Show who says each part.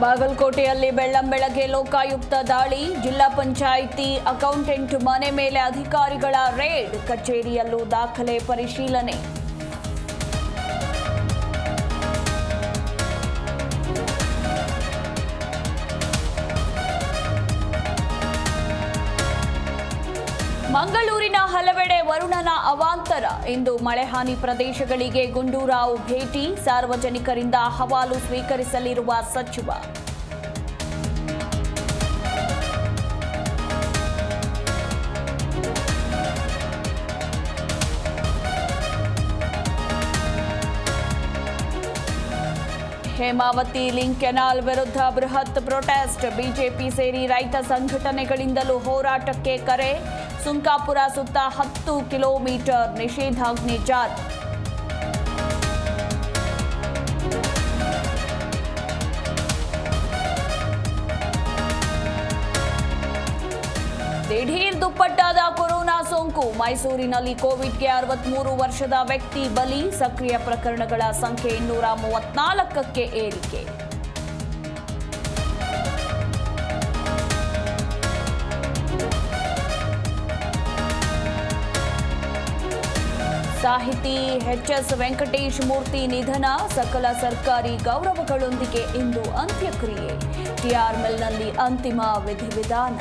Speaker 1: ಬಾಗಲಕೋಟೆಯಲ್ಲಿ ಬೆಳ್ಳಂಬೆಳಗ್ಗೆ ಲೋಕಾಯುಕ್ತ ದಾಳಿ, ಜಿಲ್ಲಾ ಪಂಚಾಯಿತಿ ಅಕೌಂಟೆಂಟ್ ಮನೆ ಮೇಲೆ ಅಧಿಕಾರಿಗಳ ರೇಡ್, ಕಚೇರಿಯಲ್ಲೂ ದಾಖಲೆ ಪರಿಶೀಲನೆ. ಮಂಗಳೂರಿನ ಹಲವೆಡೆ ವರುಣನ ಅವಾಂತರ. ಇಂದು ಮಳೆಹಾನಿ ಪ್ರದೇಶಗಳಿಗೆ ಗುಂಡೂರಾವ್ ಭೇಟಿ, ಸಾರ್ವಜನಿಕರಿಂದ ಅಹವಾಲು ಸ್ವೀಕರಿಸಲಿರುವ ಸಚಿವ. ಹೇಮಾವತಿ ಲಿಂಕ್ ಕೆನಾಲ್ ವಿರುದ್ಧ ಬೃಹತ್ ಪ್ರೊಟೆಸ್ಟ್, ಬಿಜೆಪಿ ಸೇರಿ ರೈತ ಸಂಘಟನೆಗಳಿಂದಲೂ ಹೋರಾಟಕ್ಕೆ ಕರೆ. ಸುಂಕಾಪುರ ಸುತ್ತ 10 ಕಿಲೋಮೀಟರ್ ನಿಷೇಧಾಜ್ಞೆ ಜಾರಿ. ದಿಢೀರ್ ದುಪ್ಪಟ್ಟಾದ ಕೊರೋನಾ ಸೋಂಕು, ಮೈಸೂರಿನಲ್ಲಿ ಕೋವಿಡ್ಗೆ 63 ವರ್ಷದ ವ್ಯಕ್ತಿ ಬಲಿ, ಸಕ್ರಿಯ ಪ್ರಕರಣಗಳ ಸಂಖ್ಯೆ 234ಕ್ಕೆ ಏರಿಕೆ. ಸಾಹಿತಿ ಎಚ್.ಎಸ್. ವೆಂಕಟೇಶ್ ಮೂರ್ತಿ ನಿಧನ, ಸಕಲ ಸರ್ಕಾರಿ ಗೌರವಗಳೊಂದಿಗೆ ಇಂದು ಅಂತ್ಯಕ್ರಿಯೆ. ಟಿಆರ್ ಮಿಲ್ನಲ್ಲಿ ಅಂತಿಮ ವಿಧಿವಿಧಾನ.